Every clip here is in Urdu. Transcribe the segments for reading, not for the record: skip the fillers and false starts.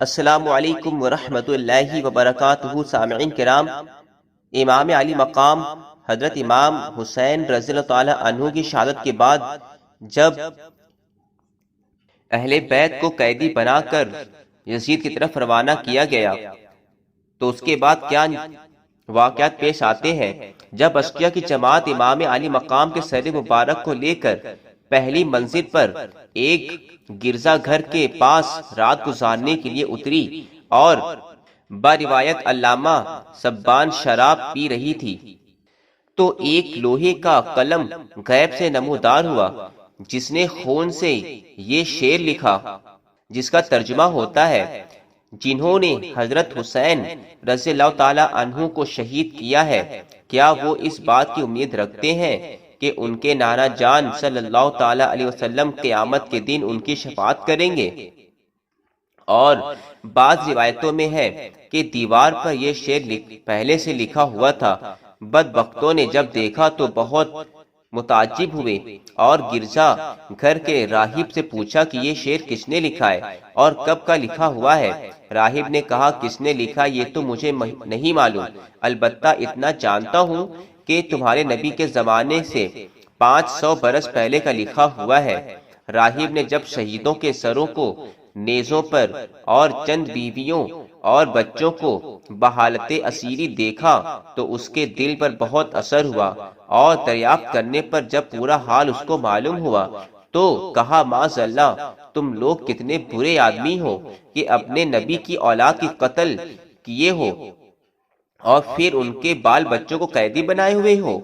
السلام علیکم ورحمۃ اللہ وبرکاتہ۔ سامعین کرام، امام علی مقام حضرت امام حسین رضی اللہ تعالی عنہ کی شہادت کے بعد جب اہل بیت کو قیدی بنا کر یزید کی طرف روانہ کیا گیا تو اس کے بعد کیا واقعات پیش آتے ہیں۔ جب اشقیاء کی جماعت امام علی مقام کے سر مبارک کو لے کر پہلی منزل پر ایک گرجا گھر کے پاس رات گزارنے کے لیے اتری اور باروایت علامہ سبان شراب پی رہی تھی تو ایک لوہے کا قلم غیب سے نمودار ہوا جس نے خون سے یہ شعر لکھا، جس کا ترجمہ ہوتا ہے: جنہوں نے حضرت حسین رضی اللہ تعالی عنہ کو شہید کیا ہے، کیا وہ اس بات کی امید رکھتے ہیں کہ ان کے نانا جان صلی اللہ تعالی علیہ وسلم قیامت کے دن ان کی شفاعت کریں گے؟ اور بعض روایتوں میں ہے کہ دیوار پر یہ شعر پہلے سے لکھا ہوا تھا۔ بدبختوں نے جب دیکھا تو بہت متعجب ہوئے اور گرجا گھر کے راہب سے پوچھا کہ یہ شعر کس نے لکھا ہے اور کب کا لکھا ہوا ہے؟ راہب نے کہا، کس نے لکھا یہ تو مجھے نہیں معلوم، البتہ اتنا جانتا ہوں کہ تمہارے نبی کے زمانے سے 500 برس پہلے کا لکھا ہوا ہے۔ راہب نے جب شہیدوں کے سروں کو نیزوں پر اور چند بیویوں اور بچوں کو بحالت اسیری دیکھا تو اس کے دل پر بہت اثر ہوا اور دریافت کرنے پر جب پورا حال اس کو معلوم ہوا تو کہا، معاذ اللہ، تم لوگ کتنے برے آدمی ہو کہ اپنے نبی کی اولاد کی قتل کیے ہو اور پھر ان کے بال بچوں کو قیدی بنائے ہوئے ہو۔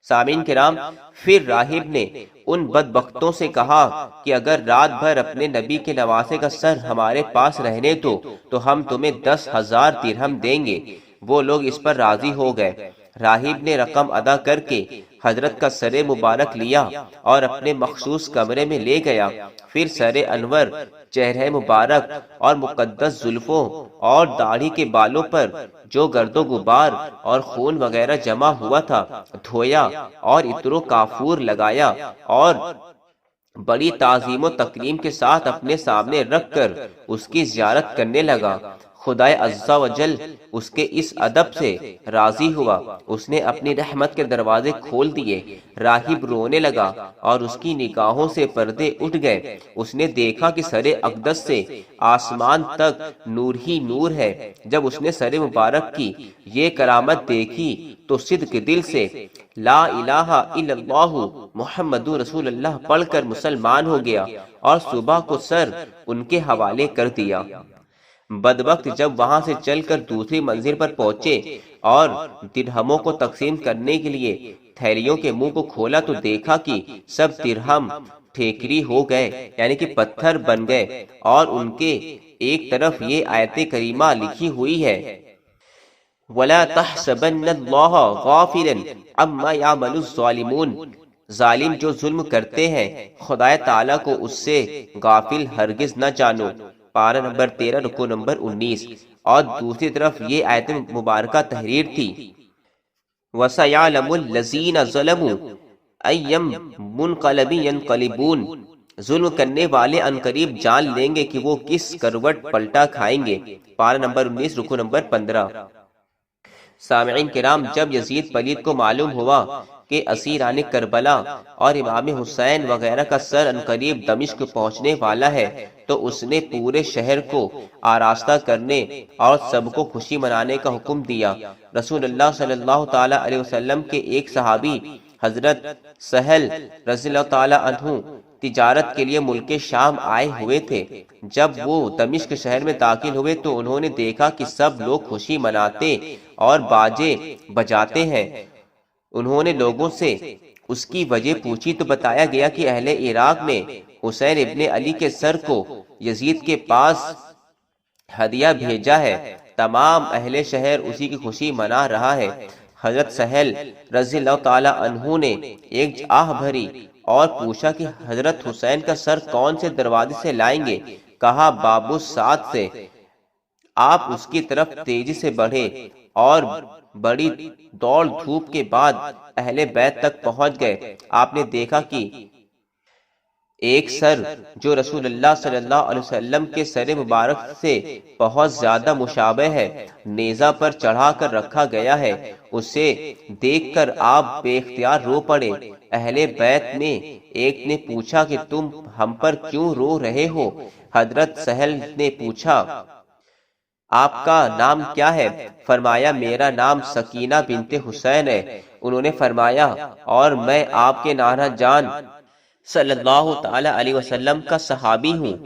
سامعین کرام، پھر راہب نے ان بدبختوں سے کہا کہ اگر رات بھر اپنے نبی کے نواسے کا سر ہمارے پاس رہنے دو تو ہم تمہیں 10,000 درہم دیں گے۔ وہ لوگ اس پر راضی ہو گئے۔ راہب نے رقم ادا کر کے حضرت کا سر مبارک لیا اور اپنے مخصوص کمرے میں لے گیا۔ پھر سر انور، چہرہ مبارک اور مقدس زلفوں اور داڑھی کے بالوں پر جو گرد و غبار اور خون وغیرہ جمع ہوا تھا دھویا اور عطر و کافور لگایا اور بڑی تعظیم و تکریم کے ساتھ اپنے سامنے رکھ کر اس کی زیارت کرنے لگا۔ خدائے عز و جل اس کے اس ادب سے راضی ہوا، اس نے اپنی رحمت کے دروازے کھول دیے۔ راہب رونے لگا اور اس کی نگاہوں سے پردے اٹھ گئے۔ اس نے دیکھا کہ سر اقدس سے آسمان تک نور ہی نور ہے۔ جب اس نے سر مبارک کی یہ کرامت دیکھی تو صدق دل سے لا الہ الا اللہ محمد رسول اللہ پڑھ کر مسلمان ہو گیا اور صبح کو سر ان کے حوالے کر دیا۔ بدبخت جب وہاں سے چل کر دوسری منزل پر پہنچے اور درہموں کو تقسیم کرنے کے لیے تھیلیوں کے منہ کو کھولا تو دیکھا کہ سب درہم ٹھیکری ہو گئے، یعنی کہ پتھر بن گئے، اور ان کے ایک طرف یہ آیت کریمہ لکھی ہوئی ہے: وَلَا تَحْسَبَنَّ اللَّهَ غَافِلًا عَمَّا يَعْمَلُ الظَّالِمُونَ، ظالم جو ظلم کرتے ہیں خدا تعالیٰ کو اس سے غافل ہرگز نہ جانو۔ پارہ نمبر 13 رکوع نمبر 19۔ اور دوسری طرف یہ آیت مبارکہ تحریر تھی: وَسَيَعْلَمُ الَّذِينَ ظَلَمُوا أَيَّ مُنْقَلَبٍ يَنْقَلِبُونَ، ظلم کرنے والے عنقریب جان لیں گے کہ وہ کس کروٹ پلٹا کھائیں گے۔ پارہ نمبر 19 رکوع نمبر 15۔ سامعین کرام، جب یزید پلید کو معلوم ہوا کہ اسیران کربلا اور امام حسین وغیرہ کا سر عنقریب دمشق پہنچنے والا ہے تو اس نے پورے شہر کو آراستہ کرنے اور سب کو خوشی منانے کا حکم دیا۔ رسول اللہ صلی اللہ تعالی علیہ وسلم کے ایک صحابی حضرت سہل رضی اللہ تعالی عنہ تجارت کے لیے ملک شام آئے ہوئے تھے۔ جب وہ دمشق شہر میں داخل ہوئے تو انہوں نے دیکھا کہ سب لوگ خوشی مناتے اور باجے بجاتے ہیں۔ انہوں نے لوگوں سے اس کی وجہ پوچھی تو بتایا گیا کہ اہل عراق نے حسین ابن علی کے سر کو یزید کے پاس ہدیہ بھیجا ہے، تمام اہل شہر اسی کی خوشی منا رہا ہے۔ حضرت سہل رضی اللہ تعالی عنہ نے ایک آہ بھری اور پوچھا کہ حضرت حسین کا سر کون سے دروازے سے لائیں گے؟ کہا، باب السعد سے۔ آپ اس کی طرف تیزی سے بڑھے اور بڑی دوڑ دھوپ کے بعد اہل بیت تک پہنچ گئے۔ آپ نے دیکھا کہ ایک سر جو رسول اللہ صلی اللہ علیہ وسلم کے سر مبارک سے بہت زیادہ مشابہ ہے، نیزہ پر چڑھا کر رکھا گیا ہے۔ اسے دیکھ کر آپ بے اختیار رو پڑے۔ اہل بیت میں ایک نے پوچھا کہ تم ہم پر کیوں رو رہے ہو؟ حضرت سہل نے پوچھا آپ کا نام کیا ہے؟ فرمایا میرا نام سکینہ بنت حسین ہے۔ انہوں نے فرمایا اور میں آپ کے نانا جان صلی اللہ تعالی علیہ وسلم کا صحابی ہوں،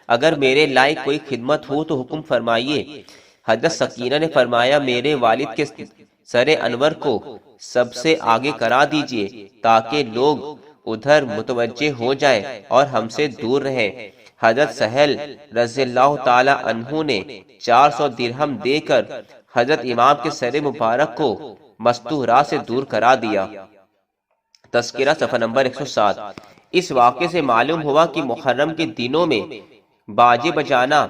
اگر میرے لائق کوئی خدمت ہو تو حکم فرمائیے۔ حضرت سکینہ نے فرمایا میرے والد کے سر انور کو سب سے آگے کرا دیجئے تاکہ لوگ ادھر متوجہ ہو جائیں اور ہم سے دور رہیں۔ حضرت سہل رضی اللہ تعالی عنہ نے 400 درہم دے کر حضرت امام کے سر مبارک کو مستورہ سے دور کرا دیا۔ تذکرہ صفحہ نمبر 107۔ اس واقعے سے معلوم ہوا کہ محرم کے دنوں میں باجے بجانا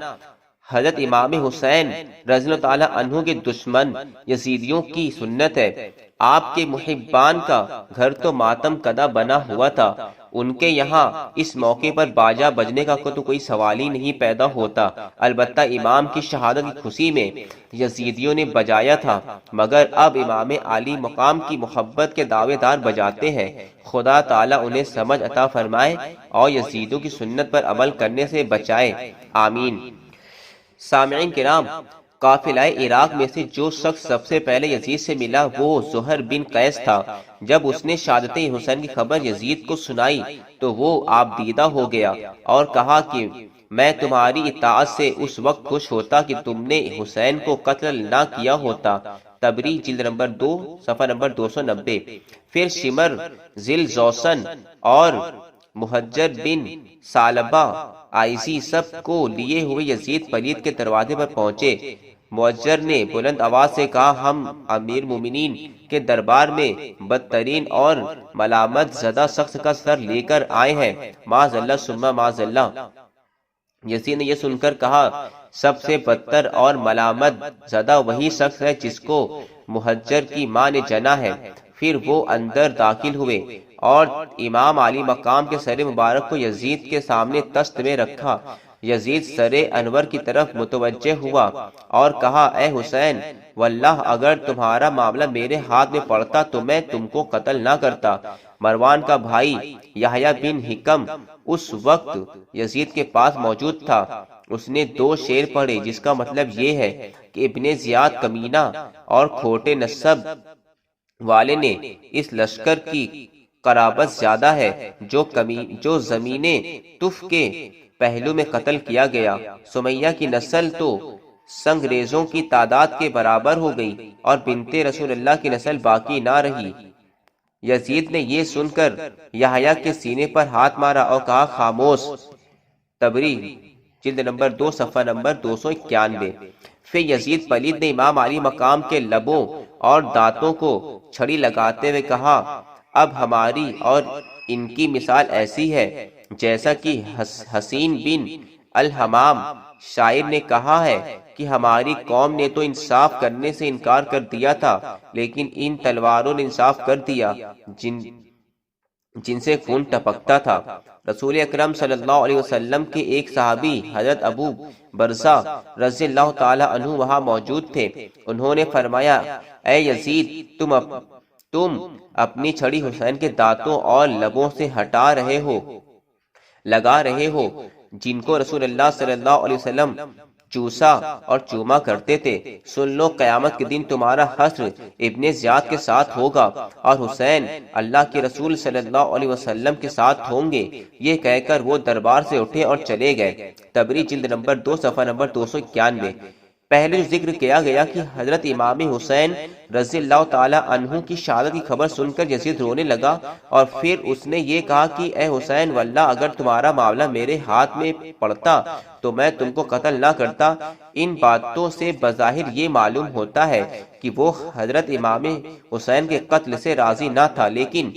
حضرت امام حسین رضی اللہ تعالی عنہ کے دشمن یزیدیوں کی سنت ہے۔ آپ کے محبان کا گھر تو ماتم کدہ بنا ہوا تھا، ان کے یہاں اس موقع پر باجا بجنے کا تو کوئی سوال ہی نہیں پیدا ہوتا۔ البتہ امام کی شہادت کی خوشی میں یزیدیوں نے بجایا تھا، مگر اب امام عالی مقام کی محبت کے دعوے دار بجاتے ہیں۔ خدا تعالیٰ انہیں سمجھ عطا فرمائے اور یزیدوں کی سنت پر عمل کرنے سے بچائے، آمین۔ سامعین کرام، قافلہ عراق میں سے جو شخص سب سے پہلے یزید سے ملا وہ زہر بن قیس تھا۔ جب اس نے شہادت حسین کی خبر یزید کو سنائی تو وہ آپ دیدہ ہو گیا اور کہا کہ میں تمہاری اطاعت سے اس وقت خوش ہوتا کہ تم نے حسین کو قتل نہ کیا ہوتا۔ تبری جلد نمبر 2 صفحہ نمبر 290۔ پھر شمر ذل زوسن اور محجر بن ثعلبہ آئزی سب کو لیے ہوئے یزید پلید کے دروازے پر پہنچے۔ معجر نے بلند آواز سے کہا ہم امیر مومنین کے دربار میں بدترین اور ملامت زدہ شخص کا سر لے کر آئے ہیں، معاذ اللہ ثم معاذ اللہ۔ یزید نے یہ سن کر کہا سب سے بدتر اور ملامت زدہ وہی شخص ہے جس کو محجر کی ماں نے جنا ہے۔ پھر وہ اندر داخل ہوئے اور امام علی مقام کے سر مبارک کو یزید کے سامنے تست میں رکھا۔ یزید سر انور کی طرف متوجہ ہوا اور کہا اے حسین، واللہ اگر تمہارا معاملہ میرے ہاتھ میں پڑتا تو میں تم کو قتل نہ کرتا۔ مروان کا بھائی یحییٰ بن حکم اس وقت یزید کے پاس موجود تھا۔ اس نے 2 شعر پڑھے جس کا مطلب یہ ہے کہ ابن زیاد کمینہ اور کھوٹے نسب والے نے اس لشکر کی قرابت زیادہ ہے جو زمین تف کے پہلو میں قتل کیا گیا۔ سمیہ کی نسل تو سنگریزوں کی تعداد کے برابر ہو گئی اور بنت رسول اللہ کی نسل باقی نہ رہی۔ یزید نے یہ سن کر یحییٰ کے سینے پر ہاتھ مارا اور کہا خاموش۔ تبری جلد نمبر 2 صفحہ نمبر 291۔ پھر یزید پلید نے امام علی مقام کے لبوں اور دانتوں کو چھڑی لگاتے ہوئے کہا اب ہماری اور ان کی مثال ایسی ہے جیسا کہ حسین بن الحمام شاعر نے کہا ہے کہ ہماری قوم نے تو انصاف کرنے سے انکار کر دیا تھا لیکن ان تلواروں نے انصاف کر دیا جن سے خون ٹپکتا تھا۔ رسول اکرم صلی اللہ علیہ وسلم کے ایک صحابی حضرت ابو برزہ رضی اللہ تعالی عنہ وہاں موجود تھے۔ انہوں نے فرمایا اے یزید تم اپنی چھڑی حسین کے دانتوں اور لبوں سے لگا رہے ہو جن کو رسول اللہ صلی اللہ علیہ وسلم چوسا اور چوما کرتے تھے۔ سن لو قیامت کے دن تمہارا حشر ابن زیاد کے ساتھ ہوگا اور حسین اللہ کے رسول صلی اللہ علیہ وسلم کے ساتھ ہوں گے۔ یہ کہہ کر وہ دربار سے اٹھے اور چلے گئے۔ تبری جلد نمبر 2 صفحہ نمبر 291۔ پہلے جو ذکر کیا گیا کہ حضرت امام حسین رضی اللہ تعالی عنہ کی شہادت کی خبر سن کر یزید رونے لگا اور پھر اس نے یہ کہا کہ اے حسین واللہ اگر تمہارا معاملہ میرے ہاتھ میں پڑتا تو میں تم کو قتل نہ کرتا۔ ان باتوں سے بظاہر یہ معلوم ہوتا ہے کہ وہ حضرت امام حسین کے قتل سے راضی نہ تھا، لیکن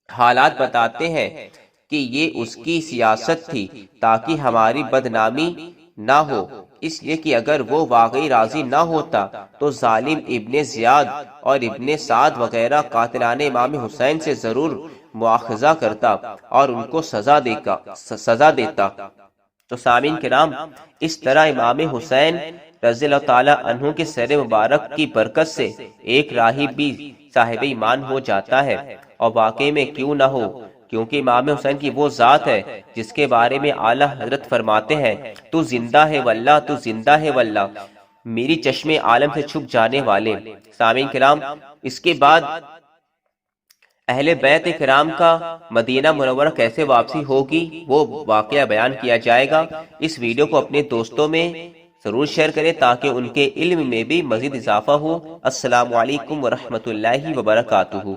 حالات بتاتے ہیں کہ یہ اس کی سیاست تھی تاکہ ہماری بدنامی نہ ہو اس لیے کہ اگر وہ واقعی راضی نہ ہوتا تو ظالم ابن زیاد اور ابن سعد وغیرہ قاتلان امام حسین سے ضرور مواخذہ کرتا اور ان کو سزا دیتا۔ تو سامعین کرام، اس طرح امام حسین رضی اللہ تعالی عنہ کے سر مبارک کی برکت سے ایک راہب بھی صاحب ایمان ہو جاتا ہے، اور واقعے میں کیوں نہ ہو، کیونکہ امام حسین کی وہ ذات ہے جس کے بارے میں اعلیٰ حضرت فرماتے ہیں، تو زندہ ہے واللہ، تو زندہ ہے واللہ، میری چشم عالم سے چھپ جانے والے۔ سامعین کرام، اس کے بعد اہل بیت کرام کا مدینہ منورہ کیسے واپسی ہوگی وہ واقعہ بیان کیا جائے گا۔ اس ویڈیو کو اپنے دوستوں میں ضرور شیئر کریں تاکہ ان کے علم میں بھی مزید اضافہ ہو۔ السلام علیکم ورحمۃ اللہ وبرکاتہ۔